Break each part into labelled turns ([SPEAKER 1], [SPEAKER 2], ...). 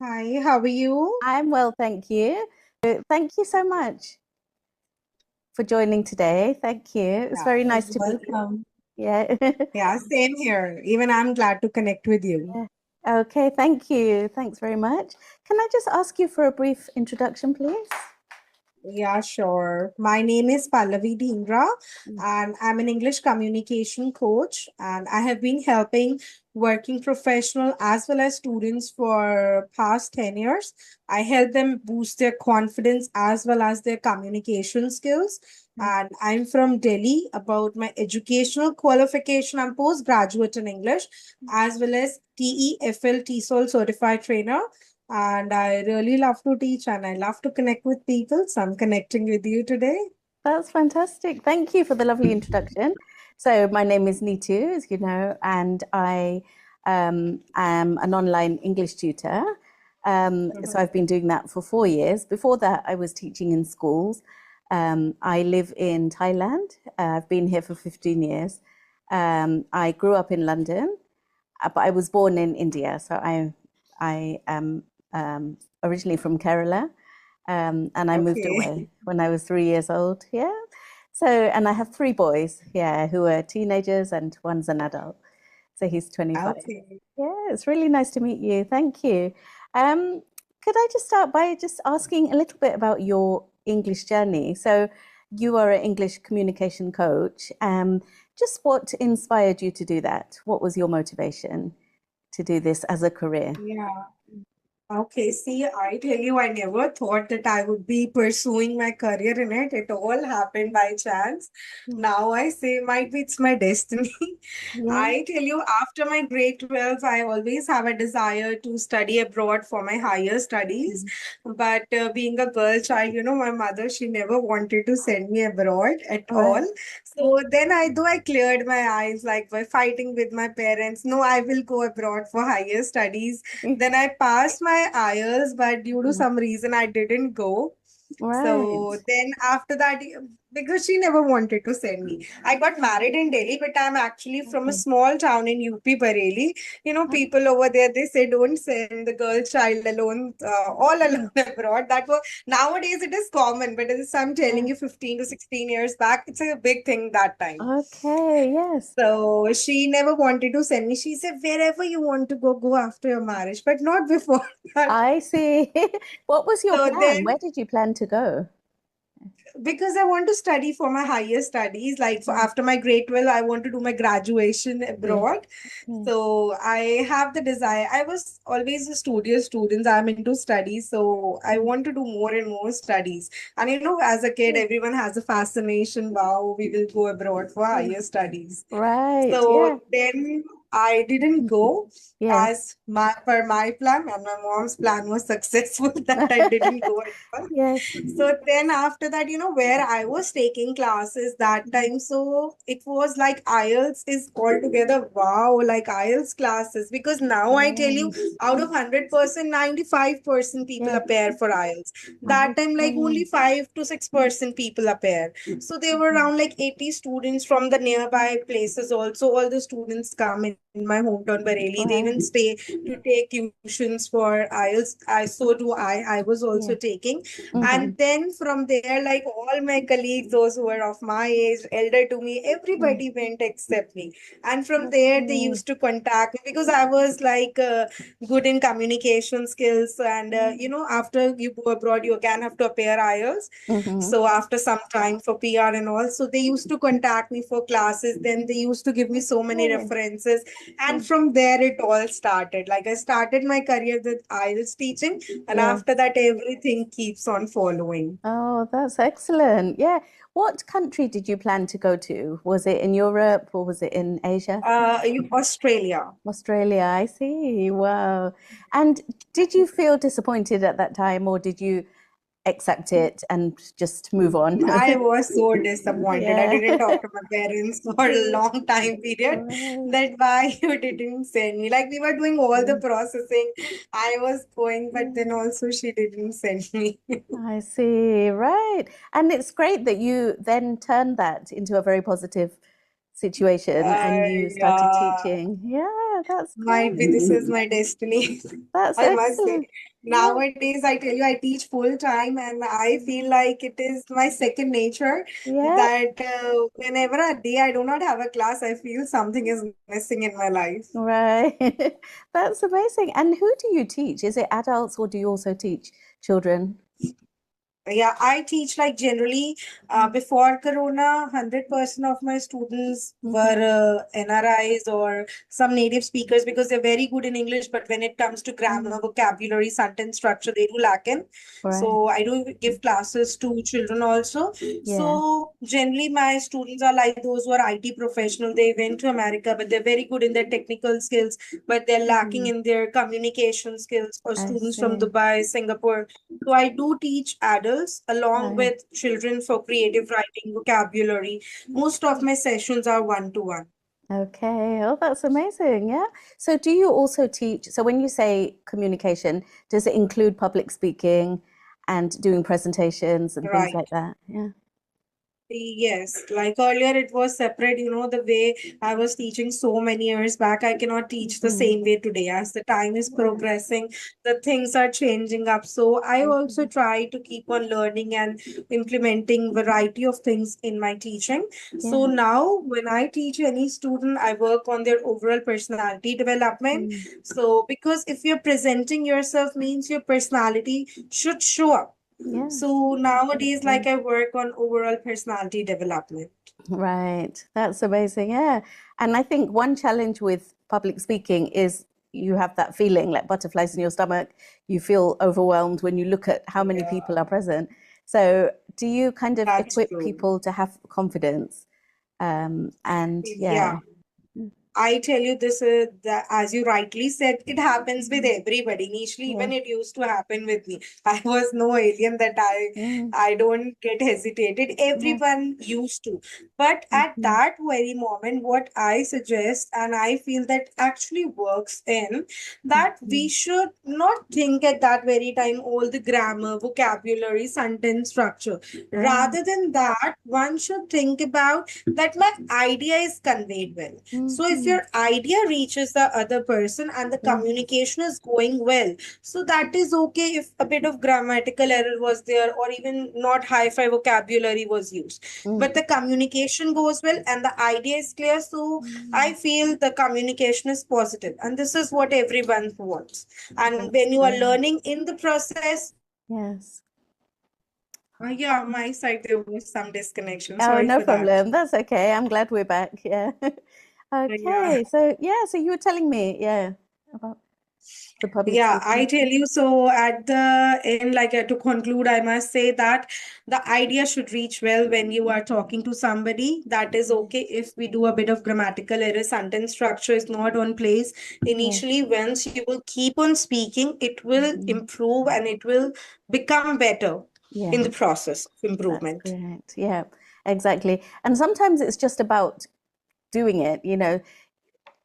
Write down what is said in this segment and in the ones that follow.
[SPEAKER 1] Hi, how are you?
[SPEAKER 2] I'm well, thank you. Thank you so much for joining today. Thank you. It's
[SPEAKER 1] Yeah,
[SPEAKER 2] very
[SPEAKER 1] you're
[SPEAKER 2] nice to meet you.
[SPEAKER 1] welcome.
[SPEAKER 2] Yeah.
[SPEAKER 1] Yeah, same here. Even I'm glad to connect with you.
[SPEAKER 2] Yeah. Okay, thank you. Thanks very much. Can I just ask you for a brief introduction, please?
[SPEAKER 1] Yeah, sure. My name is Pallavi Dhingra, and I'm an English communication coach. And I have been helping working professional as well as students for past 10 years. I help them boost their confidence as well as their communication skills. And I'm from Delhi. About my educational qualification, I'm postgraduate in English as well as TEFL TESOL certified trainer, and I really love to teach and I love to connect with people. So I'm connecting with you today.
[SPEAKER 2] That's fantastic. Thank you for the lovely introduction. So, my name is Neetu, as you know, and I am an online English tutor. So,
[SPEAKER 1] Mhm.
[SPEAKER 2] I've been doing that for 4 years. Before that, I was teaching in schools. I live in Thailand. I've been here for 15 years. I grew up in London, but I was born in India. So, I am originally from Kerala, and I moved
[SPEAKER 1] Okay.
[SPEAKER 2] away when I was 3 years old. Yeah. So, and I have three boys, yeah, who are teenagers, and one's an adult. So he's 25.
[SPEAKER 1] Okay.
[SPEAKER 2] Yeah, it's really nice to meet you. Thank you. Um, could I just start by just asking a little bit about your English journey? So, you are an English communication coach. Just what inspired you to do that? What was your motivation to do this as a career?
[SPEAKER 1] Yeah. Okay, see, I tell you, I never thought that I would be pursuing my career in it. It all happened by chance. Now I say, might be it's my destiny.
[SPEAKER 2] Yeah.
[SPEAKER 1] I tell you, after my grade 12, I always have a desire to study abroad for my higher studies. But being a girl child, my mother, she never wanted to send me abroad at all.
[SPEAKER 2] Right.
[SPEAKER 1] So then though I cleared my eyes, like by fighting with my parents, no, I will go abroad for higher studies. Then I passed my IELTS, but due to some reason I didn't go.
[SPEAKER 2] Right.
[SPEAKER 1] So then after that, because she never wanted to send me, I got married in Delhi, but I'm actually from a
[SPEAKER 2] Okay.
[SPEAKER 1] small town in UP, Bareilly. People over there, they say don't send the girl child alone, all alone abroad. That was nowadays it is common, but as I'm telling
[SPEAKER 2] Yeah.
[SPEAKER 1] you, 15 to 16 years back, it's a big thing that time.
[SPEAKER 2] Okay, yes.
[SPEAKER 1] So she never wanted to send me. She said, wherever you want to go, go after your marriage, but not before that.
[SPEAKER 2] I see. What was your
[SPEAKER 1] So
[SPEAKER 2] plan?
[SPEAKER 1] then
[SPEAKER 2] Where did you plan to go?
[SPEAKER 1] because I want to study for my higher studies. Like for
[SPEAKER 2] Mm.
[SPEAKER 1] after my grade 12, I want to do my graduation
[SPEAKER 2] Yeah.
[SPEAKER 1] abroad.
[SPEAKER 2] Yeah.
[SPEAKER 1] So I have the desire. I was always a studious student. I'm into studies. So I
[SPEAKER 2] Mm.
[SPEAKER 1] want to do more and more studies. And as a kid, everyone has a fascination. Wow, we will go abroad for
[SPEAKER 2] Yeah.
[SPEAKER 1] higher studies.
[SPEAKER 2] Right. Yeah.
[SPEAKER 1] So then I didn't go
[SPEAKER 2] Yeah.
[SPEAKER 1] as my per my plan, and my mom's plan was successful that I didn't go at all.
[SPEAKER 2] Yes.
[SPEAKER 1] So then after that, where I was taking classes that time, so it was like IELTS is altogether wow, like IELTS classes. Because now I tell you,
[SPEAKER 2] Mm.
[SPEAKER 1] out of 100%, 95% people
[SPEAKER 2] Yeah.
[SPEAKER 1] appear for IELTS. That time, like only
[SPEAKER 2] Okay.
[SPEAKER 1] 5 to 6% people appear. So there were around like 80 students from the nearby places also. All the students come in my hometown, Bareilly. They
[SPEAKER 2] Right.
[SPEAKER 1] even stay to take tuitions for IELTS. So do I. I was also
[SPEAKER 2] Yeah.
[SPEAKER 1] taking.
[SPEAKER 2] Hmm.
[SPEAKER 1] And then from there, like all my colleagues, those who were of my age, elder to me,
[SPEAKER 2] Mm.
[SPEAKER 1] everybody went except me. And from there, they
[SPEAKER 2] Okay.
[SPEAKER 1] used to contact me because I was like good in communication skills. And, after you go abroad, you again have to appear IELTS.
[SPEAKER 2] Mm-hmm.
[SPEAKER 1] So after some time for PR and all, so they used to contact me for classes. Then they used to give me so many
[SPEAKER 2] Okay.
[SPEAKER 1] references.
[SPEAKER 2] Yeah.
[SPEAKER 1] And from there, it all started. Like I started my career with IELTS teaching. And
[SPEAKER 2] Yeah.
[SPEAKER 1] after that, everything keeps on following.
[SPEAKER 2] Oh, that's excellent. Yeah. What country did you plan to go to? Was it in Europe or was it in Asia?
[SPEAKER 1] Australia.
[SPEAKER 2] Australia, I see. Wow. And did you feel disappointed at that time, or did you accept it and just move on?
[SPEAKER 1] I was so disappointed. I
[SPEAKER 2] Yeah.
[SPEAKER 1] didn't talk to my parents for a long time period
[SPEAKER 2] Right.
[SPEAKER 1] that why you didn't send me. Like we were doing all the
[SPEAKER 2] Yeah.
[SPEAKER 1] processing. I was going, but
[SPEAKER 2] Yeah.
[SPEAKER 1] then also she didn't send me.
[SPEAKER 2] I see. Right. And it's great that you then turned that into a very positive situation and you started
[SPEAKER 1] Yeah.
[SPEAKER 2] teaching. Yeah. Yeah, that's
[SPEAKER 1] Might be
[SPEAKER 2] great.
[SPEAKER 1] this is my destiny.
[SPEAKER 2] That's
[SPEAKER 1] I must say.
[SPEAKER 2] excellent. Yeah,
[SPEAKER 1] Nowadays, I tell you, I teach full time, and I feel like it is my second nature
[SPEAKER 2] yeah,
[SPEAKER 1] that whenever a day I do not have a class, I feel something is missing in my life.
[SPEAKER 2] right. That's amazing. And who do you teach? Is it adults or do you also teach children?
[SPEAKER 1] Yeah, I teach like generally before Corona, 100% of my students
[SPEAKER 2] Mm-hmm.
[SPEAKER 1] were NRIs or some native speakers because they're very good in English, but when it comes to grammar, vocabulary, sentence structure, they do lack in.
[SPEAKER 2] Right.
[SPEAKER 1] So I do give classes to children also.
[SPEAKER 2] Yeah.
[SPEAKER 1] So generally my students are like those who are IT professional. They went to America, but they're very good in their technical skills, but they're lacking
[SPEAKER 2] Mm,
[SPEAKER 1] in their communication skills. Or
[SPEAKER 2] I
[SPEAKER 1] students from
[SPEAKER 2] see.
[SPEAKER 1] Dubai, Singapore, so I do teach adults along
[SPEAKER 2] Right.
[SPEAKER 1] with children for creative writing, vocabulary. Most of my sessions are one to one.
[SPEAKER 2] Okay. Oh, that's amazing. Yeah. So do you also teach? So when you say communication, does it include public speaking and doing presentations and things like
[SPEAKER 1] Right.
[SPEAKER 2] that? Yeah.
[SPEAKER 1] Yes, like earlier it was separate, the way I was teaching so many years back, I cannot teach the
[SPEAKER 2] Mm,
[SPEAKER 1] same way today. As the time is progressing, the things are changing up. So I also try to keep on learning and implementing variety of things in my teaching. So
[SPEAKER 2] yeah.
[SPEAKER 1] now when I teach any student, I work on their overall personality development.
[SPEAKER 2] Mm,
[SPEAKER 1] So because if you're presenting yourself means your personality should show up.
[SPEAKER 2] yes.
[SPEAKER 1] So nowadays, like
[SPEAKER 2] Exactly.
[SPEAKER 1] I work on overall personality development.
[SPEAKER 2] Right. That's amazing. Yeah. And I think one challenge with public speaking is you have that feeling like butterflies in your stomach. You feel overwhelmed when you look at how many people
[SPEAKER 1] Yeah,
[SPEAKER 2] are present. So, do you kind of
[SPEAKER 1] that's
[SPEAKER 2] equip
[SPEAKER 1] true.
[SPEAKER 2] people to have confidence? And
[SPEAKER 1] Yeah.
[SPEAKER 2] yeah,
[SPEAKER 1] I tell you this that as you rightly said, it happens with everybody. Initially,
[SPEAKER 2] yeah,
[SPEAKER 1] even it used to happen with me. I was no alien that I
[SPEAKER 2] mm,
[SPEAKER 1] I don't get hesitated.
[SPEAKER 2] yeah,
[SPEAKER 1] Everyone used to. But at
[SPEAKER 2] mhm,
[SPEAKER 1] that very moment, what I suggest and I feel that actually works in that we
[SPEAKER 2] mhm,
[SPEAKER 1] should not think at that very time all the grammar, vocabulary, sentence structure.
[SPEAKER 2] right,
[SPEAKER 1] Rather than that, one should think about that my idea is conveyed well. So if
[SPEAKER 2] mhm,
[SPEAKER 1] your idea reaches the other person and the
[SPEAKER 2] yes,
[SPEAKER 1] communication is going well, so that is okay if a bit of grammatical error was there or even not high-fi vocabulary was used.
[SPEAKER 2] mm,
[SPEAKER 1] But the communication goes well and the idea is clear. So I
[SPEAKER 2] mm,
[SPEAKER 1] feel the communication is positive, and this is what everyone wants. And
[SPEAKER 2] that's
[SPEAKER 1] when you are
[SPEAKER 2] great.
[SPEAKER 1] learning in the process,
[SPEAKER 2] Yes.
[SPEAKER 1] yeah, my side there was some disconnection.
[SPEAKER 2] Oh,
[SPEAKER 1] Sorry
[SPEAKER 2] no
[SPEAKER 1] for that.
[SPEAKER 2] problem. That's okay. I'm glad we're back. Yeah.
[SPEAKER 1] Yeah.
[SPEAKER 2] Okay. So, yeah, so you were telling me, yeah, about the public
[SPEAKER 1] Yeah, I
[SPEAKER 2] speaking.
[SPEAKER 1] tell you, so at the end, like to conclude, I must say that the idea should reach well when you are talking to somebody. That is okay
[SPEAKER 2] Yes.
[SPEAKER 1] if we do a bit of grammatical error, sentence structure is not on place.
[SPEAKER 2] Yes.
[SPEAKER 1] Initially, once you will keep on speaking, it will
[SPEAKER 2] Hmm.
[SPEAKER 1] improve and it will become better in the
[SPEAKER 2] Yes.
[SPEAKER 1] process of
[SPEAKER 2] That's
[SPEAKER 1] improvement.
[SPEAKER 2] great. Yeah, exactly. And sometimes it's just about doing it,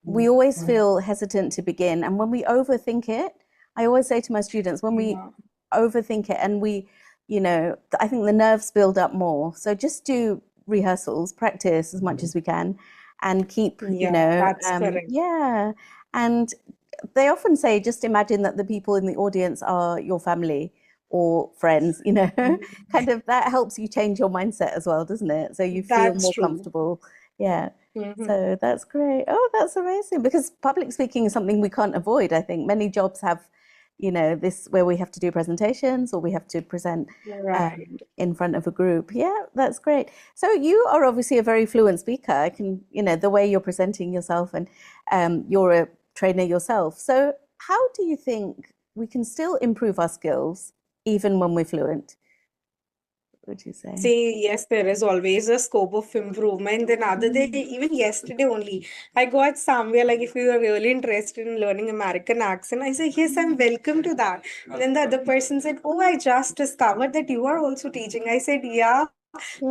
[SPEAKER 2] we always feel hesitant to begin. And when we overthink it, I always say to my students, when we
[SPEAKER 1] Yeah.
[SPEAKER 2] overthink it and I think the nerves build up more. So just do rehearsals, practice as much as we can, and keep,
[SPEAKER 1] Yeah, that's correct.
[SPEAKER 2] yeah. And they often say, just imagine that the people in the audience are your family or friends, kind of that helps you change your mindset as well, doesn't it? So you feel
[SPEAKER 1] That's
[SPEAKER 2] more
[SPEAKER 1] true.
[SPEAKER 2] comfortable. Yeah.
[SPEAKER 1] Mhm.
[SPEAKER 2] So that's great. Oh, that's amazing because public speaking is something we can't avoid. I think many jobs have, this where we have to do presentations or we have to present
[SPEAKER 1] Right.
[SPEAKER 2] in front of a group. Yeah, that's great. So you are obviously a very fluent speaker. I can, the way you're presenting yourself and you're a trainer yourself. So how do you think we can still improve our skills even when we're fluent? Would you say?
[SPEAKER 1] Say yes, there is always a scope of improvement. Then other day,
[SPEAKER 2] Mm,
[SPEAKER 1] even yesterday only, I got somewhere like if you are really interested in learning American accent, I said yes, I'm welcome to that. And then the other person said, "Oh, I just discovered that you are also teaching." I said, "Yeah."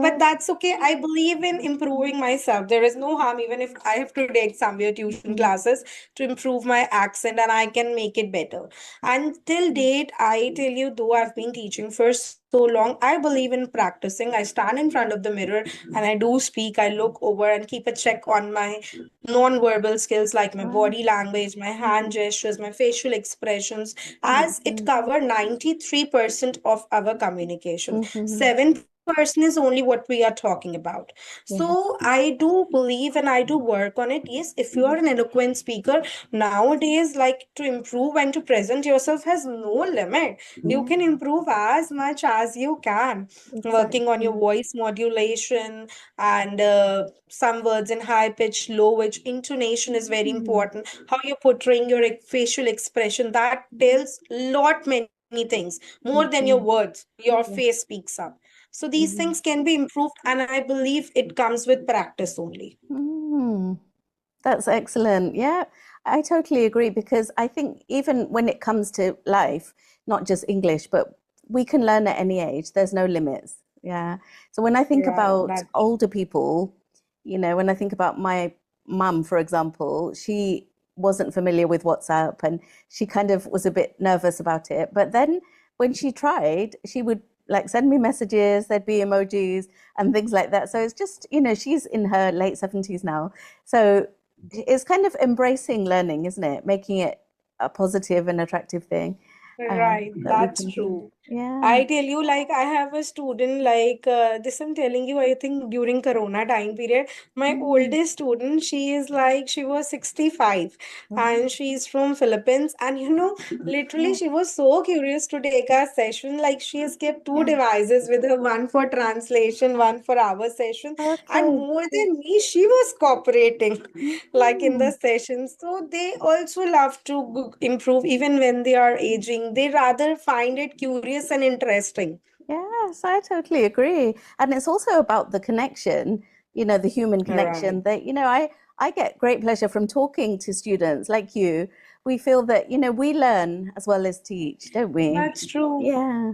[SPEAKER 1] But
[SPEAKER 2] Yeah.
[SPEAKER 1] that's okay. I believe in improving myself. There is no harm, even if I have to take somewhere tuition
[SPEAKER 2] Mhm.
[SPEAKER 1] classes to improve my accent and I can make it better. And till date, I tell you, though I've been teaching for so long, I believe in practicing. I stand in front of the mirror and I do speak. I look over and keep a check on my non-verbal skills like my
[SPEAKER 2] Wow.
[SPEAKER 1] body language, my hand gestures, my facial expressions, as it
[SPEAKER 2] Mhm.
[SPEAKER 1] cover 93% of our communication.
[SPEAKER 2] Mhm.
[SPEAKER 1] 7% is only what we are talking about.
[SPEAKER 2] Yeah.
[SPEAKER 1] So I do believe and I do work on it. Yes, if you are an eloquent speaker nowadays, like, to improve and to present yourself has no limit. You
[SPEAKER 2] Yeah.
[SPEAKER 1] can improve as much as you can, working on your
[SPEAKER 2] Exactly.
[SPEAKER 1] voice modulation and some words in high pitch, low pitch. Intonation is very
[SPEAKER 2] Mhm.
[SPEAKER 1] important. How you're portraying your facial expression, that tells lot many things more than your
[SPEAKER 2] Mhm.
[SPEAKER 1] words. Your face
[SPEAKER 2] Yeah.
[SPEAKER 1] speaks up. So these things
[SPEAKER 2] Mhm.
[SPEAKER 1] can be improved, and I believe it comes with practice only.
[SPEAKER 2] Mm. That's excellent. Yeah, I totally agree because I think even when it comes to life, not just English, but we can learn at any age. There's no limits. Yeah. So when I think
[SPEAKER 1] Right.
[SPEAKER 2] about
[SPEAKER 1] That.
[SPEAKER 2] older people, when I think about my mum, for example, she wasn't familiar with WhatsApp and she kind of was a bit nervous about it. But then when she tried, she would like send me messages, there'd be emojis and things like that. So it's just, she's in her late 70s now. So it's kind of embracing learning, isn't it? Making it a positive and attractive thing
[SPEAKER 1] Right,
[SPEAKER 2] that we
[SPEAKER 1] that's
[SPEAKER 2] can do.
[SPEAKER 1] true.
[SPEAKER 2] Yeah.
[SPEAKER 1] I tell you, like, I have a student, like, this I'm telling you, I think during Corona time period, my
[SPEAKER 2] Mm.
[SPEAKER 1] oldest student, she is like, she was 65
[SPEAKER 2] Wow.
[SPEAKER 1] and she's from Philippines. And, literally,
[SPEAKER 2] Yeah.
[SPEAKER 1] she was so curious to take a session. Like, she has kept two devices with her, one for translation, one for our session. And
[SPEAKER 2] Okay.
[SPEAKER 1] more than me, she was cooperating like in the
[SPEAKER 2] Mm.
[SPEAKER 1] sessions. So they also love to improve even when they are aging. They rather find it curious and interesting.
[SPEAKER 2] Yes, I totally agree. And it's also about the connection, the human
[SPEAKER 1] Right.
[SPEAKER 2] connection that, I get great pleasure from talking to students like you. We feel that, we learn as well as teach, don't we?
[SPEAKER 1] That's true.
[SPEAKER 2] Yeah.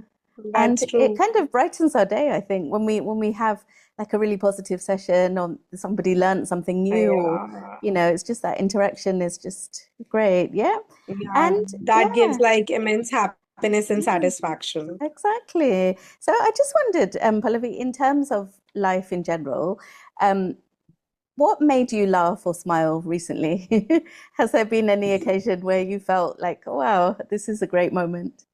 [SPEAKER 2] And
[SPEAKER 1] That's
[SPEAKER 2] it
[SPEAKER 1] true.
[SPEAKER 2] kind of brightens our day, I think, when we have like a really positive session or somebody learned something new or,
[SPEAKER 1] Yeah.
[SPEAKER 2] it's just that interaction is just great. Yeah.
[SPEAKER 1] Yeah.
[SPEAKER 2] And
[SPEAKER 1] That gives
[SPEAKER 2] yeah.
[SPEAKER 1] like immense happiness and
[SPEAKER 2] Mm.
[SPEAKER 1] satisfaction.
[SPEAKER 2] Exactly. So I just wondered, Pallavi, in terms of life in general, um, what made you laugh or smile recently? Has there been any occasion where you felt like, oh, wow, this is a great moment?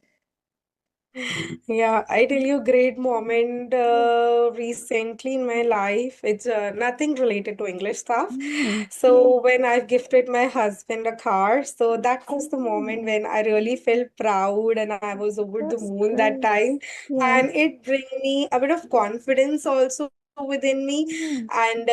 [SPEAKER 1] Yeah, I tell you, great moment recently in my life. It's nothing related to English stuff.
[SPEAKER 2] Mm,
[SPEAKER 1] So when I gifted my husband a car, so that was the moment when I really felt proud and I was over the
[SPEAKER 2] that's
[SPEAKER 1] moon that
[SPEAKER 2] great.
[SPEAKER 1] time.
[SPEAKER 2] Yeah.
[SPEAKER 1] And it bring me a bit of confidence also within me.
[SPEAKER 2] Mm,
[SPEAKER 1] And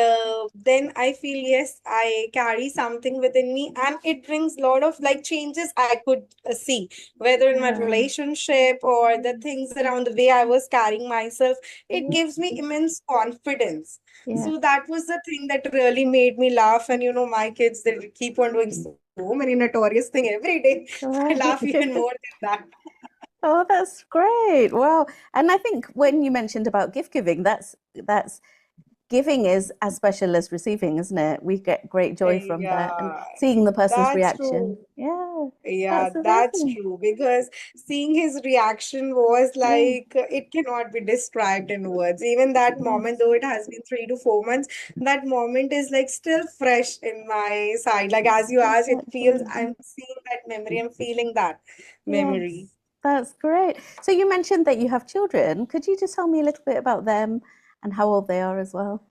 [SPEAKER 1] then I feel, yes, I carry something within me, and it brings a lot of like changes I could see, whether in my
[SPEAKER 2] yeah.
[SPEAKER 1] relationship or the things around the way I was carrying myself. It gives me immense confidence.
[SPEAKER 2] Yeah.
[SPEAKER 1] So that was the thing that really made me laugh. And my kids, they keep on doing so many notorious things every day. I laugh even
[SPEAKER 2] Right.
[SPEAKER 1] more than that.
[SPEAKER 2] Oh, that's great. Wow. And I think when you mentioned about gift giving, that's giving is as special as receiving, isn't it? We get great joy from that and
[SPEAKER 1] Yeah,
[SPEAKER 2] seeing the person's
[SPEAKER 1] that's
[SPEAKER 2] reaction.
[SPEAKER 1] true.
[SPEAKER 2] Yeah,
[SPEAKER 1] Yeah,
[SPEAKER 2] that's
[SPEAKER 1] that's
[SPEAKER 2] amazing.
[SPEAKER 1] true. Because seeing his reaction was
[SPEAKER 2] Yeah,
[SPEAKER 1] like, it cannot be described in words. Even that moment,
[SPEAKER 2] yes,
[SPEAKER 1] though it has been 3 to 4 months, that moment is like still fresh in my side. Like, as you asked, it feels,
[SPEAKER 2] exactly.
[SPEAKER 1] I'm seeing that memory, I'm feeling that memory.
[SPEAKER 2] Yes, that's great. So you mentioned that you have children. Could you just tell me a little bit about them and how old they are as well?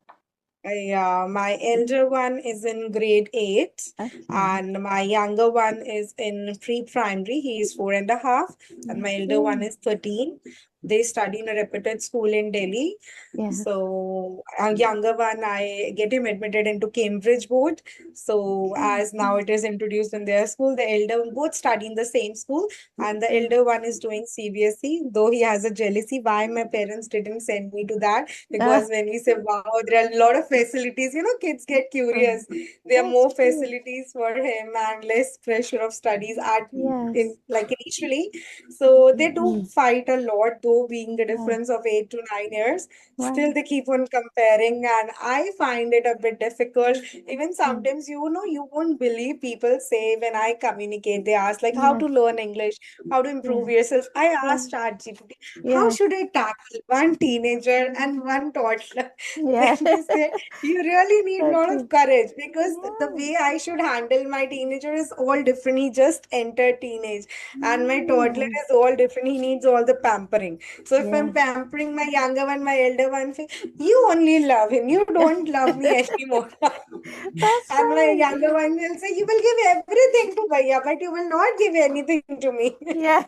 [SPEAKER 1] Yeah, my elder one is in grade 8,
[SPEAKER 2] Okay.
[SPEAKER 1] and my younger one is in pre-primary. He is 4.5, and my elder one
[SPEAKER 2] Okay.
[SPEAKER 1] is 13. They study in a reputed school in Delhi.
[SPEAKER 2] Yes.
[SPEAKER 1] So, a younger one, I get him admitted into Cambridge board. So,
[SPEAKER 2] Okay.
[SPEAKER 1] as now it is introduced in their school, the elder both study in the same school, and the
[SPEAKER 2] Mm.
[SPEAKER 1] elder one is doing CBSE. Though he has a jealousy why my parents didn't send me to that, because
[SPEAKER 2] Ah,
[SPEAKER 1] when we say, wow, there are a lot of facilities, kids get curious. There are
[SPEAKER 2] that's
[SPEAKER 1] more
[SPEAKER 2] true.
[SPEAKER 1] facilities for him and less pressure of studies at in
[SPEAKER 2] Yes.
[SPEAKER 1] like initially. So they do
[SPEAKER 2] Mm.
[SPEAKER 1] fight a lot, though being the
[SPEAKER 2] Right.
[SPEAKER 1] difference of 8 to 9 years, still
[SPEAKER 2] Right.
[SPEAKER 1] they keep on comparing, and I find it a bit difficult. Even
[SPEAKER 2] Mm.
[SPEAKER 1] sometimes, you won't believe people say when I communicate, they ask like how
[SPEAKER 2] Yeah.
[SPEAKER 1] to learn English, how to improve
[SPEAKER 2] Yeah.
[SPEAKER 1] yourself. I
[SPEAKER 2] Yeah.
[SPEAKER 1] asked ChatGPT, how
[SPEAKER 2] Yeah.
[SPEAKER 1] should I tackle one teenager and one toddler? Then
[SPEAKER 2] Yeah.
[SPEAKER 1] they say you really need a
[SPEAKER 2] That's
[SPEAKER 1] lot of
[SPEAKER 2] it.
[SPEAKER 1] courage because the
[SPEAKER 2] Yeah.
[SPEAKER 1] way I should handle my teenager is all different. He just entered teenage, and my toddler
[SPEAKER 2] Mm.
[SPEAKER 1] is all different. He needs all the pampering. So if I'm
[SPEAKER 2] Yeah.
[SPEAKER 1] pampering my younger one, my elder one, say, you only love him. You don't love me anymore.
[SPEAKER 2] That's
[SPEAKER 1] And my
[SPEAKER 2] right.
[SPEAKER 1] younger one will say, you will give everything to Bhaiya, but you will not give anything to me.
[SPEAKER 2] Yeah.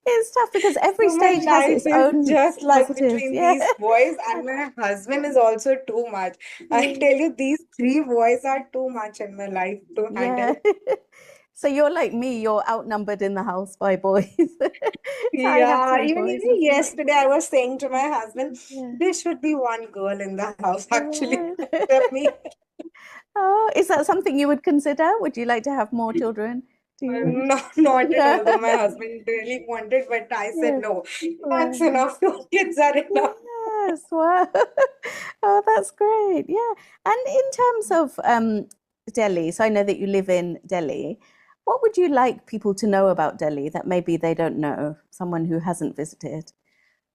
[SPEAKER 2] It's tough because every
[SPEAKER 1] So my
[SPEAKER 2] stage has
[SPEAKER 1] life
[SPEAKER 2] its
[SPEAKER 1] is
[SPEAKER 2] own
[SPEAKER 1] just like
[SPEAKER 2] positives.
[SPEAKER 1] between
[SPEAKER 2] Yeah.
[SPEAKER 1] these boys, and my husband is also too much. I
[SPEAKER 2] Yeah.
[SPEAKER 1] tell you, these three boys are too much in my life to
[SPEAKER 2] Yeah.
[SPEAKER 1] handle.
[SPEAKER 2] So you're like me, you're outnumbered in the house by boys. I have
[SPEAKER 1] Yeah,
[SPEAKER 2] three
[SPEAKER 1] even
[SPEAKER 2] boys as well.
[SPEAKER 1] yesterday I was saying to my husband,
[SPEAKER 2] Yeah.
[SPEAKER 1] there should be one girl in the house actually,
[SPEAKER 2] Right.
[SPEAKER 1] except me.
[SPEAKER 2] Oh, is that something you would consider? Would you like to have more children? Do you think?
[SPEAKER 1] No, not at
[SPEAKER 2] Yeah.
[SPEAKER 1] all. Though my husband really wanted, but I said
[SPEAKER 2] Yeah.
[SPEAKER 1] no. That's
[SPEAKER 2] Right.
[SPEAKER 1] enough. Two kids are enough.
[SPEAKER 2] Yes. Wow. Oh, that's great. Yeah. And in terms of Delhi, so I know that you live in Delhi. What would you like people to know about Delhi that maybe they don't know? Someone who hasn't visited.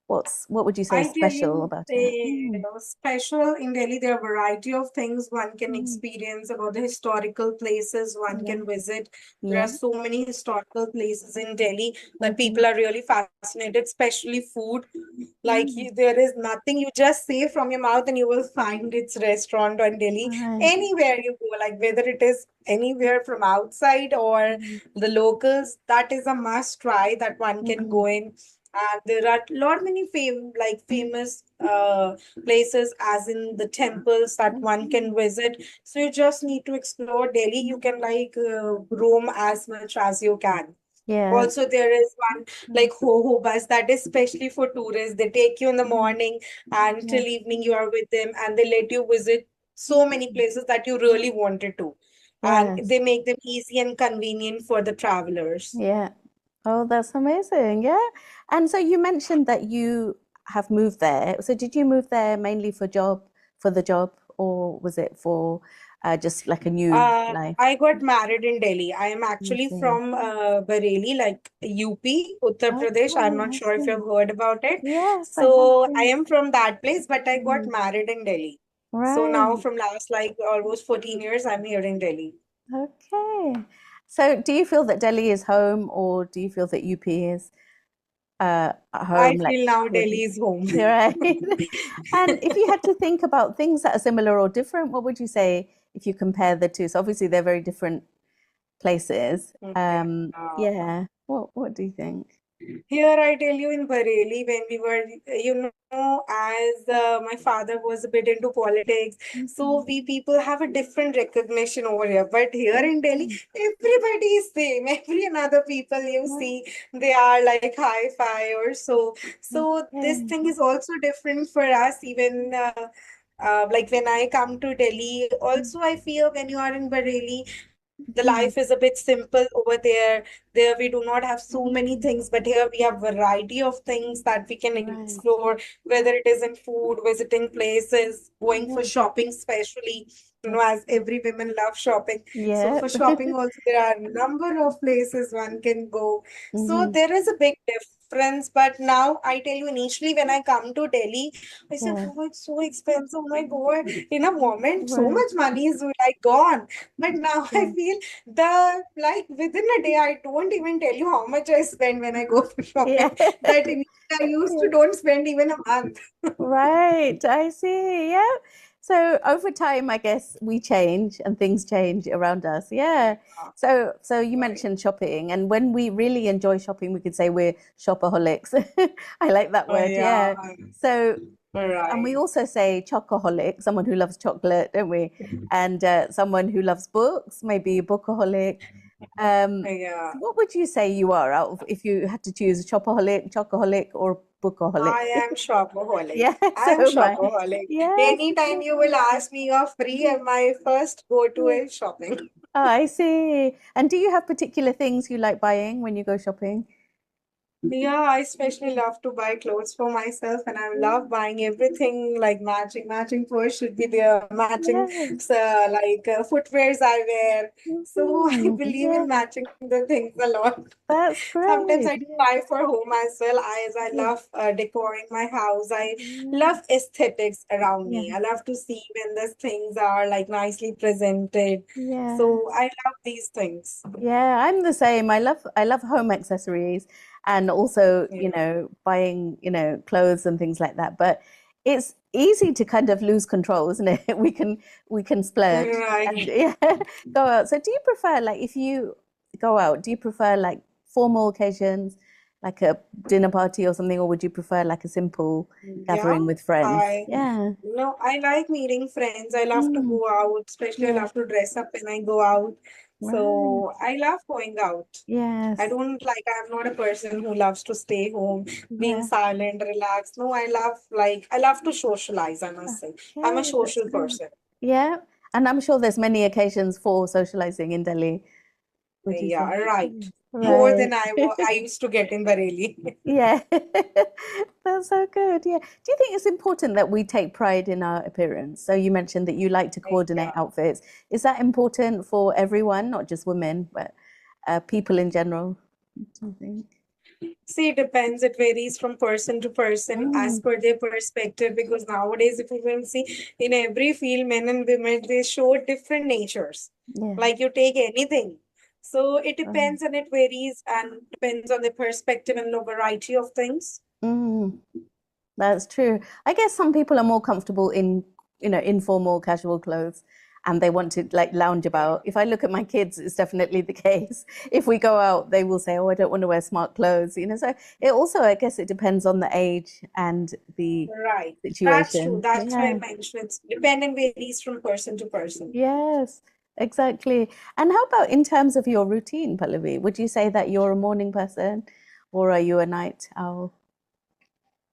[SPEAKER 2] What would you say is
[SPEAKER 1] I tell
[SPEAKER 2] special
[SPEAKER 1] you,
[SPEAKER 2] about it?
[SPEAKER 1] they special in Delhi. There are a variety of things one can
[SPEAKER 2] Mm.
[SPEAKER 1] experience about the historical places one
[SPEAKER 2] Yeah.
[SPEAKER 1] can visit. There are
[SPEAKER 2] Yeah.
[SPEAKER 1] so many historical places in Delhi that
[SPEAKER 2] Hmm.
[SPEAKER 1] people are really fascinated, especially food. Like
[SPEAKER 2] Mm.
[SPEAKER 1] there is nothing you just say from your mouth and you will find its restaurant in Delhi.
[SPEAKER 2] Right.
[SPEAKER 1] Anywhere you go, like whether it is anywhere from outside or
[SPEAKER 2] Mm.
[SPEAKER 1] the locals, that is a must try that one can
[SPEAKER 2] Mm.
[SPEAKER 1] go in. And there are lot many famous places as in the temples that one
[SPEAKER 2] Mm.
[SPEAKER 1] can visit. So you just need to explore Delhi. You can roam as much as you can.
[SPEAKER 2] Yeah.
[SPEAKER 1] Also, there is one
[SPEAKER 2] Mm.
[SPEAKER 1] like Ho bus that is specially for tourists. They take you in the
[SPEAKER 2] Mm.
[SPEAKER 1] morning and
[SPEAKER 2] Yeah.
[SPEAKER 1] till evening you are with them, and they let you visit so many places that you really wanted to. And
[SPEAKER 2] Yes.
[SPEAKER 1] they make them easy and convenient for the travelers.
[SPEAKER 2] Yeah. Oh, that's amazing. Yeah. And so you mentioned that you have moved there. So did you move there mainly for the job, or was it for just like a new life?
[SPEAKER 1] I got married in Delhi. I am
[SPEAKER 2] I
[SPEAKER 1] actually
[SPEAKER 2] see.
[SPEAKER 1] from Bareilly, like UP, Uttar Pradesh. I'm
[SPEAKER 2] Okay,
[SPEAKER 1] not
[SPEAKER 2] I
[SPEAKER 1] sure if
[SPEAKER 2] see.
[SPEAKER 1] you've heard about it.
[SPEAKER 2] Yes, I have.
[SPEAKER 1] So I
[SPEAKER 2] Yeah.
[SPEAKER 1] am from that place, but I got
[SPEAKER 2] Mm.
[SPEAKER 1] married in Delhi. So now
[SPEAKER 2] Right.
[SPEAKER 1] from last like almost 14 years, I'm here in Delhi.
[SPEAKER 2] Okay. So do you feel that Delhi is home, or do you feel that UP is
[SPEAKER 1] I
[SPEAKER 2] home? Like,
[SPEAKER 1] feel now
[SPEAKER 2] what do
[SPEAKER 1] Delhi
[SPEAKER 2] you?
[SPEAKER 1] is home.
[SPEAKER 2] You're right. And if you had to think about things that are similar or different, what would you say if you compare the two? So obviously they're very different places.
[SPEAKER 1] Yeah.
[SPEAKER 2] Yeah. What do you think?
[SPEAKER 1] Here, I tell you in Bareilly, when we were, as my father was a bit into politics,
[SPEAKER 2] Mhm.
[SPEAKER 1] so we people have a different recognition over here. But here in Delhi,
[SPEAKER 2] Okay.
[SPEAKER 1] everybody is same. Every another people you
[SPEAKER 2] Right.
[SPEAKER 1] see, they are like hi-fi or so. So this
[SPEAKER 2] Okay.
[SPEAKER 1] thing is also different for us. Even like when I come to Delhi, also I feel when you are in Bareilly, the
[SPEAKER 2] Mhm.
[SPEAKER 1] life is a bit simple over there. There we do not have so many
[SPEAKER 2] Mhm.
[SPEAKER 1] things, but here we have variety of things that we can
[SPEAKER 2] Right.
[SPEAKER 1] explore, whether it is in food, visiting places, going for
[SPEAKER 2] Yeah.
[SPEAKER 1] shopping, especially, as
[SPEAKER 2] Okay.
[SPEAKER 1] every women love shopping. So
[SPEAKER 2] Yeah.
[SPEAKER 1] for shopping also there are a number of places one can go. So
[SPEAKER 2] Hmm.
[SPEAKER 1] there is a big difference. But now I tell you, initially when I come to Delhi, I said,
[SPEAKER 2] Yeah.
[SPEAKER 1] oh, it's so expensive. Oh my God, in a moment, so
[SPEAKER 2] Right.
[SPEAKER 1] much money is like gone. But now I
[SPEAKER 2] Yeah.
[SPEAKER 1] feel within a day, I don't even tell you how much I spend when I go for
[SPEAKER 2] Yeah.
[SPEAKER 1] shopping. That initially I used to
[SPEAKER 2] Yeah.
[SPEAKER 1] don't spend even a month.
[SPEAKER 2] Right, I see. Yeah. So over time, I guess we change and things change around us. Yeah. So you
[SPEAKER 1] Right.
[SPEAKER 2] mentioned shopping, and when we really enjoy shopping, we could say we're shopaholics. I like that
[SPEAKER 1] Oh
[SPEAKER 2] word.
[SPEAKER 1] yeah.
[SPEAKER 2] Yeah. So, and we
[SPEAKER 1] Right.
[SPEAKER 2] also say chocoholic, someone who loves chocolate, don't we? And someone who loves books, maybe a bookaholic.
[SPEAKER 1] Yeah.
[SPEAKER 2] So what would you say you are out of if you had to choose a shopaholic, chocoholic, or bookaholic?
[SPEAKER 1] I am shopaholic.
[SPEAKER 2] Yeah,
[SPEAKER 1] I
[SPEAKER 2] so
[SPEAKER 1] am
[SPEAKER 2] am I.
[SPEAKER 1] shopaholic.
[SPEAKER 2] Yes.
[SPEAKER 1] Anytime you will ask me you're free, and my first go-to
[SPEAKER 2] Yeah.
[SPEAKER 1] is shopping.
[SPEAKER 2] Oh, I see. And do you have particular things you like buying when you go shopping?
[SPEAKER 1] Yeah, I especially love to buy clothes for myself, and I love buying everything like matching purse should be there, matching
[SPEAKER 2] Yes.
[SPEAKER 1] footwears I wear. So I
[SPEAKER 2] Mhm.
[SPEAKER 1] believe in
[SPEAKER 2] Yeah,
[SPEAKER 1] matching the things a lot.
[SPEAKER 2] that's
[SPEAKER 1] Sometimes
[SPEAKER 2] great.
[SPEAKER 1] I do
[SPEAKER 2] Yeah,
[SPEAKER 1] buy for home as well. As I
[SPEAKER 2] yeah,
[SPEAKER 1] love decoring my house. I
[SPEAKER 2] yeah,
[SPEAKER 1] love aesthetics around
[SPEAKER 2] yeah,
[SPEAKER 1] me. I love to see when these things are like nicely presented.
[SPEAKER 2] yeah.
[SPEAKER 1] So I love these things.
[SPEAKER 2] Yeah, I'm the same. I love home accessories and also,
[SPEAKER 1] Yeah.
[SPEAKER 2] buying, clothes and things like that. But it's easy to kind of lose control, isn't it? We can splurge and
[SPEAKER 1] Right.
[SPEAKER 2] yeah, go out. So do you prefer like if you go out, do you prefer like formal occasions, like a dinner party or something, or would you prefer like a simple
[SPEAKER 1] Yeah,
[SPEAKER 2] gathering with friends?
[SPEAKER 1] I
[SPEAKER 2] Yeah.
[SPEAKER 1] no, I like meeting friends. I love to
[SPEAKER 2] Mm,
[SPEAKER 1] go out, especially I
[SPEAKER 2] yeah.
[SPEAKER 1] love to dress up when I go out.
[SPEAKER 2] Right.
[SPEAKER 1] So I love going out. I
[SPEAKER 2] Yes.
[SPEAKER 1] don't like, I'm not a person who loves to stay home, being
[SPEAKER 2] Yeah.
[SPEAKER 1] silent, relaxed. No, I love to socialize, I must say. I'm a
[SPEAKER 2] Okay, that's
[SPEAKER 1] social
[SPEAKER 2] great.
[SPEAKER 1] person.
[SPEAKER 2] Yeah, and I'm sure there's many occasions for socializing in Delhi, would you
[SPEAKER 1] Yeah,
[SPEAKER 2] say?
[SPEAKER 1] right.
[SPEAKER 2] Mm.
[SPEAKER 1] More
[SPEAKER 2] Right.
[SPEAKER 1] than I used to get in Bareilly.
[SPEAKER 2] Yeah. That's so good. Yeah. Do you think it's important that we take pride in our appearance? So you mentioned that you like to coordinate
[SPEAKER 1] Yeah.
[SPEAKER 2] outfits. Is that important for everyone, not just women, but people in general? I think.
[SPEAKER 1] See, it depends. It varies from person to person as
[SPEAKER 2] Mm,
[SPEAKER 1] per their perspective. Because nowadays, if you will see in every field, men and women, they show different natures.
[SPEAKER 2] yeah.
[SPEAKER 1] Like you take anything. So it
[SPEAKER 2] Right.
[SPEAKER 1] depends and it varies and depends on the perspective and the variety of things.
[SPEAKER 2] Mm. That's true. I guess some people are more comfortable in, informal, casual clothes and they want to like lounge about. If I look at my kids, it's definitely the case. If we go out, they will say, "Oh, I don't want to wear smart clothes." So it also, I guess it depends on the age and the
[SPEAKER 1] Right. That's true.
[SPEAKER 2] situation.
[SPEAKER 1] That's why I
[SPEAKER 2] Yeah.
[SPEAKER 1] mentioned it's depend and varies from person to person.
[SPEAKER 2] Yes, exactly. And how about in terms of your routine, Pallavi? Would you say that you're a morning person or are you a night owl?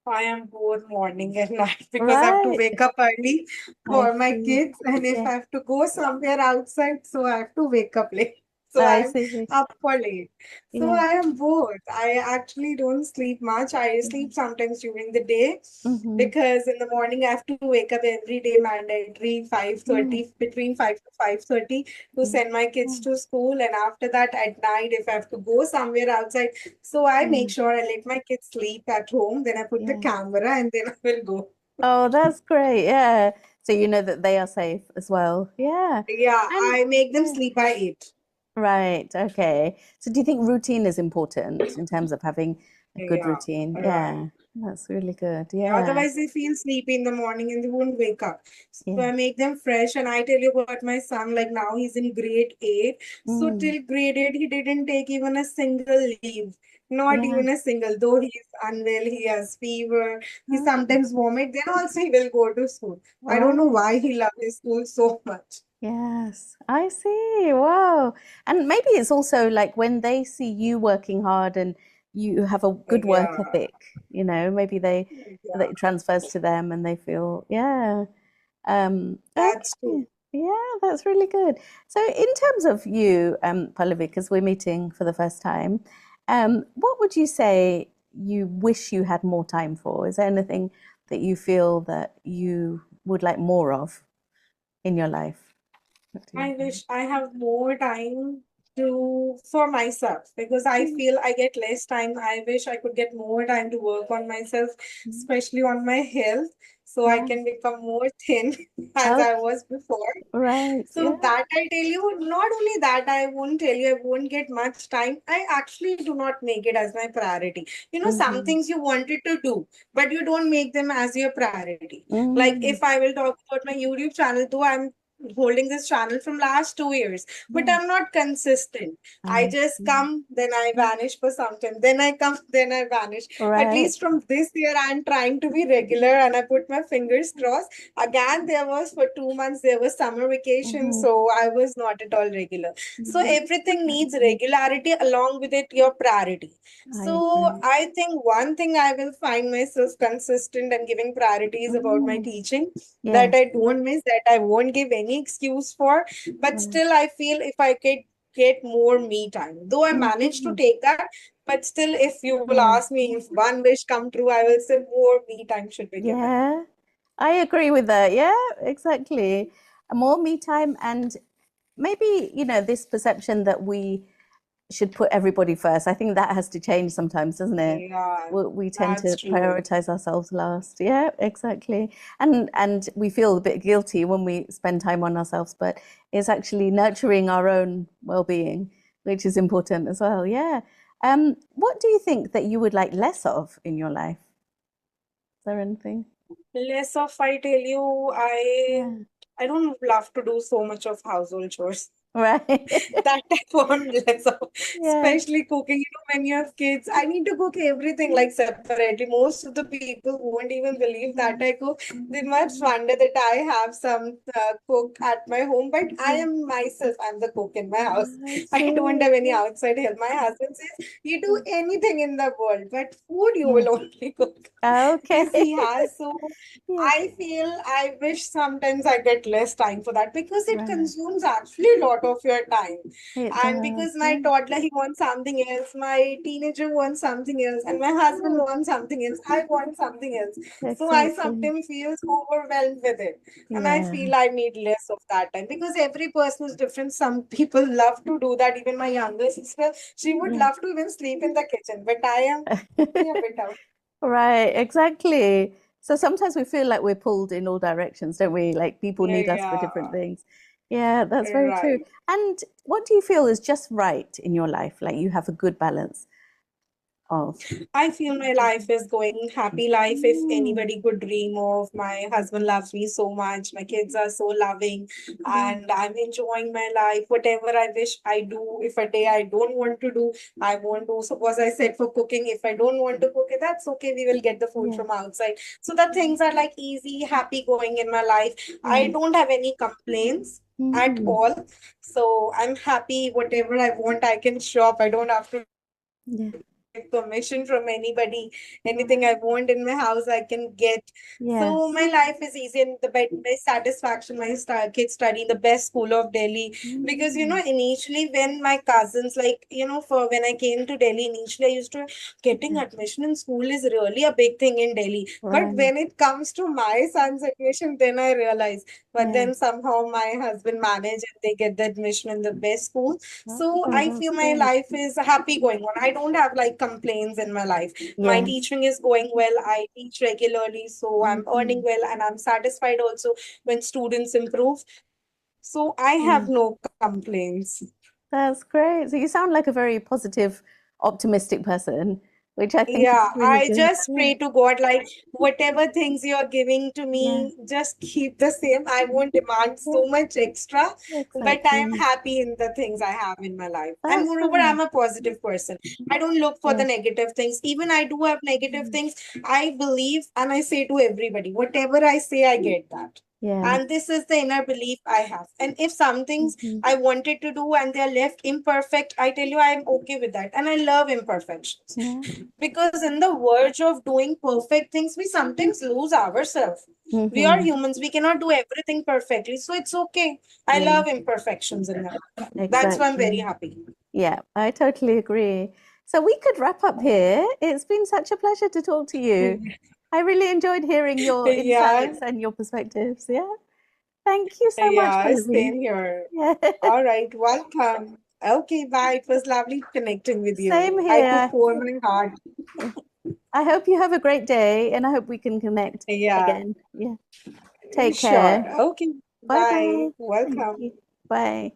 [SPEAKER 1] I am both morning and night because I have to
[SPEAKER 2] Right.
[SPEAKER 1] wake up early
[SPEAKER 2] I
[SPEAKER 1] for my
[SPEAKER 2] see.
[SPEAKER 1] kids, and if
[SPEAKER 2] Yeah,
[SPEAKER 1] I have to go somewhere outside, so I have to wake up late. So
[SPEAKER 2] I
[SPEAKER 1] I'm
[SPEAKER 2] see.
[SPEAKER 1] up for late. So
[SPEAKER 2] Yeah.
[SPEAKER 1] I am both. I actually don't sleep much. I sleep sometimes during the day
[SPEAKER 2] Mm-hmm.
[SPEAKER 1] because in the morning I have to wake up every day mandatory
[SPEAKER 2] Mm,
[SPEAKER 1] 5:30, between 5 to 5:30 to
[SPEAKER 2] yeah.
[SPEAKER 1] send my kids
[SPEAKER 2] Mm,
[SPEAKER 1] to school, and after that at night if I have to go somewhere outside, so I make
[SPEAKER 2] mm,
[SPEAKER 1] sure I let my kids sleep at home, then I put the
[SPEAKER 2] yeah.
[SPEAKER 1] camera and then I will go.
[SPEAKER 2] Oh, that's great. Yeah. So you know that they are safe as well. Yeah.
[SPEAKER 1] Yeah,
[SPEAKER 2] And
[SPEAKER 1] I make them
[SPEAKER 2] yeah.
[SPEAKER 1] sleep by 8.
[SPEAKER 2] Right. Okay. So do you think routine is important in terms of having a good
[SPEAKER 1] Yeah,
[SPEAKER 2] routine?
[SPEAKER 1] right.
[SPEAKER 2] Yeah. That's really good.
[SPEAKER 1] Yeah,
[SPEAKER 2] Yeah.
[SPEAKER 1] otherwise they feel sleepy in the morning and they won't wake up. So I
[SPEAKER 2] Yeah.
[SPEAKER 1] make them fresh, and I tell you what, my son, like now he's in grade 8. So
[SPEAKER 2] Mm,
[SPEAKER 1] till grade 8, he didn't take even a single leave. Not
[SPEAKER 2] yeah.
[SPEAKER 1] even a single, though he's unwell, he has fever, he
[SPEAKER 2] Oh,
[SPEAKER 1] sometimes vomit, then also he will go to school. I don't know
[SPEAKER 2] right.
[SPEAKER 1] why he loves his school so much.
[SPEAKER 2] Yes, I see. Wow. And maybe it's also like when they see you working hard and you have a good work
[SPEAKER 1] Yeah,
[SPEAKER 2] ethic, maybe they
[SPEAKER 1] yeah,
[SPEAKER 2] that it transfers to them and they feel, yeah.
[SPEAKER 1] that's true.
[SPEAKER 2] Okay. Yeah, that's really good. So in terms of you, Pallavi, because we're meeting for the first time, what would you say you wish you had more time for? Is there anything that you feel that you would like more of in your life? What do you
[SPEAKER 1] I
[SPEAKER 2] think?
[SPEAKER 1] wish I have more time to for myself because I
[SPEAKER 2] Mm,
[SPEAKER 1] feel I get less time. I wish I could get more time to work on myself,
[SPEAKER 2] mm.
[SPEAKER 1] especially on my health, so I
[SPEAKER 2] Right.
[SPEAKER 1] can become more thin as I
[SPEAKER 2] Okay.
[SPEAKER 1] was before.
[SPEAKER 2] Right.
[SPEAKER 1] So
[SPEAKER 2] Yeah.
[SPEAKER 1] that I tell you, not only that, I won't tell you I won't get much time. I actually do not make it as my priority. Some
[SPEAKER 2] Mm-hmm.
[SPEAKER 1] things you wanted to do, but you don't make them as your priority. Like
[SPEAKER 2] Mm.
[SPEAKER 1] if I will talk about my YouTube channel too, I'm holding this channel from last 2 years, but
[SPEAKER 2] Yeah.
[SPEAKER 1] I'm not consistent. I
[SPEAKER 2] I
[SPEAKER 1] just
[SPEAKER 2] see.
[SPEAKER 1] come, then I vanish for some time, then I come, then I vanish. At
[SPEAKER 2] Right.
[SPEAKER 1] least from this year, I'm trying to be regular and I put my fingers crossed. Again, there was for 2 months, there was summer vacation,
[SPEAKER 2] Mm-hmm.
[SPEAKER 1] so I was not at all regular. So
[SPEAKER 2] Mm-hmm.
[SPEAKER 1] everything needs regularity along with it, your priority.
[SPEAKER 2] I
[SPEAKER 1] So
[SPEAKER 2] agree.
[SPEAKER 1] I think one thing I will find myself consistent and giving priorities about my
[SPEAKER 2] Mm.
[SPEAKER 1] teaching that
[SPEAKER 2] Yes.
[SPEAKER 1] I don't miss, that I won't give any excuse for. But
[SPEAKER 2] Right.
[SPEAKER 1] still, I feel if I get get more me time. Though I managed to
[SPEAKER 2] Mhm.
[SPEAKER 1] take that, but still, if you will
[SPEAKER 2] Yeah.
[SPEAKER 1] ask me if one wish come true, I will say more me time should be given.
[SPEAKER 2] Yeah. I agree with that. Yeah, exactly. More me time and maybe, this perception that we should put everybody first. I think that has to change sometimes, doesn't it?
[SPEAKER 1] Yeah,
[SPEAKER 2] We tend
[SPEAKER 1] that's
[SPEAKER 2] to
[SPEAKER 1] true.
[SPEAKER 2] prioritize ourselves last. Yeah, exactly. And we feel a bit guilty when we spend time on ourselves, but it's actually nurturing our own well-being, which is important as well. Yeah. What do you think that you would like less of in your life? Is there anything?
[SPEAKER 1] Less of, I tell you,
[SPEAKER 2] Yeah.
[SPEAKER 1] I don't love to do so much of household chores.
[SPEAKER 2] Right.
[SPEAKER 1] That I want less of,
[SPEAKER 2] Yeah.
[SPEAKER 1] especially cooking. When you have kids, I need to cook everything like separately. Most of the people won't even believe that I cook. They must wonder that I have some cook at my home, but I
[SPEAKER 2] Yeah.
[SPEAKER 1] am myself. I'm the cook in my house.
[SPEAKER 2] I
[SPEAKER 1] I don't
[SPEAKER 2] see.
[SPEAKER 1] have any outside help. My husband says, "You do anything in the world, but food you
[SPEAKER 2] Yeah.
[SPEAKER 1] will only cook."
[SPEAKER 2] Okay.
[SPEAKER 1] Because he has so
[SPEAKER 2] Yeah.
[SPEAKER 1] I feel I wish sometimes I get less time for that because it
[SPEAKER 2] Right.
[SPEAKER 1] consumes actually a lot of your time.
[SPEAKER 2] It
[SPEAKER 1] And
[SPEAKER 2] does.
[SPEAKER 1] because my
[SPEAKER 2] Yeah.
[SPEAKER 1] toddler he wants something else, my teenager wants something else, and my husband wants something else. I want something else. So I
[SPEAKER 2] Exactly.
[SPEAKER 1] sometimes feel overwhelmed with it. And I
[SPEAKER 2] Yeah.
[SPEAKER 1] feel I need less of that time because every person is different. Some people love to do that. Even my younger sister, she would
[SPEAKER 2] Yeah.
[SPEAKER 1] love to even sleep in the kitchen. But I am a bit out.
[SPEAKER 2] Right, exactly. So sometimes we feel like we're pulled in all directions, don't we? Like people need us for
[SPEAKER 1] Yeah,
[SPEAKER 2] different things. Yeah, that's very true.
[SPEAKER 1] right.
[SPEAKER 2] And what do you feel is just right in your life? Like you have a good balance of.
[SPEAKER 1] I feel my life is going happy life if
[SPEAKER 2] Mm,
[SPEAKER 1] anybody could dream of. My husband loves me so much. My kids are so loving
[SPEAKER 2] yeah,
[SPEAKER 1] and I'm enjoying my life. Whatever I wish I do, if a day I don't want to do, I won't do. Suppose I said for cooking, if I don't want to cook it, that's okay. We will get the food
[SPEAKER 2] yeah,
[SPEAKER 1] from outside. So the things are like easy, happy going in my life. I
[SPEAKER 2] yeah.
[SPEAKER 1] don't have any complaints at
[SPEAKER 2] Hmm.
[SPEAKER 1] all. So I'm happy. Whatever I want, I can shop. I don't have to
[SPEAKER 2] Yeah,
[SPEAKER 1] get permission from anybody. Anything I want in my house, I can get. So
[SPEAKER 2] yes.
[SPEAKER 1] my life is easy and the my satisfaction. My kids study in the best school of Delhi because
[SPEAKER 2] Mm,
[SPEAKER 1] initially when my cousins for when I came to Delhi initially I used to getting
[SPEAKER 2] yeah,
[SPEAKER 1] admission in school is really a big thing in Delhi. But
[SPEAKER 2] right.
[SPEAKER 1] when it comes to my son's admission, then I realize. But
[SPEAKER 2] Yeah.
[SPEAKER 1] then somehow my husband managed and they get the admission in the best school. So
[SPEAKER 2] Oh,
[SPEAKER 1] I
[SPEAKER 2] that's
[SPEAKER 1] feel my
[SPEAKER 2] great.
[SPEAKER 1] life is happy going on. I don't have like complaints in my life. My
[SPEAKER 2] Yes.
[SPEAKER 1] teaching is going well. I teach regularly, so I'm earning
[SPEAKER 2] Hmm.
[SPEAKER 1] well and I'm satisfied also when students improve. So I have
[SPEAKER 2] Yeah.
[SPEAKER 1] no complaints.
[SPEAKER 2] That's great. So you sound like a very positive, optimistic person, which I think
[SPEAKER 1] Yeah,
[SPEAKER 2] is really
[SPEAKER 1] I
[SPEAKER 2] good.
[SPEAKER 1] just
[SPEAKER 2] Yeah.
[SPEAKER 1] pray to God, like whatever things you're giving to
[SPEAKER 2] Yeah.
[SPEAKER 1] me, just keep the same. I won't demand
[SPEAKER 2] Yeah.
[SPEAKER 1] so much extra, but I am
[SPEAKER 2] Exactly.
[SPEAKER 1] happy in the things I have in my life. And
[SPEAKER 2] That's
[SPEAKER 1] moreover,
[SPEAKER 2] right.
[SPEAKER 1] I'm a positive person. I don't look for the
[SPEAKER 2] Yes.
[SPEAKER 1] negative things. Even I do have negative
[SPEAKER 2] Mm.
[SPEAKER 1] things. I believe and I say to everybody, whatever I say, I get that.
[SPEAKER 2] Yeah.
[SPEAKER 1] And this is the inner belief I have. And if some things
[SPEAKER 2] Hmm.
[SPEAKER 1] I wanted to do and they're left imperfect, I tell you, I am okay with that. And I love imperfections
[SPEAKER 2] Yeah.
[SPEAKER 1] because in the verge of doing perfect things we sometimes lose ourselves. We are
[SPEAKER 2] Hmm.
[SPEAKER 1] humans, we cannot do everything perfectly, so it's okay. I
[SPEAKER 2] Yeah.
[SPEAKER 1] love imperfections in my life. That's why I'm very
[SPEAKER 2] Exactly.
[SPEAKER 1] happy.
[SPEAKER 2] Yeah, I totally agree. So we could wrap up here. It's been such a pleasure to talk to you. I really enjoyed hearing your
[SPEAKER 1] Yeah,
[SPEAKER 2] insights and your perspectives. Yeah. Thank you so much,
[SPEAKER 1] yeah,
[SPEAKER 2] Pallavi.
[SPEAKER 1] same here.
[SPEAKER 2] Yeah.
[SPEAKER 1] All right, welcome. Okay, bye. It was lovely connecting with
[SPEAKER 2] Same
[SPEAKER 1] you. I could
[SPEAKER 2] here.
[SPEAKER 1] pour my heart.
[SPEAKER 2] I hope you have a great day and I hope we can connect
[SPEAKER 1] Yeah,
[SPEAKER 2] again. Yeah. Take
[SPEAKER 1] sure.
[SPEAKER 2] care.
[SPEAKER 1] Okay,
[SPEAKER 2] Bye
[SPEAKER 1] bye.
[SPEAKER 2] bye. Thank
[SPEAKER 1] Welcome.
[SPEAKER 2] you. Bye.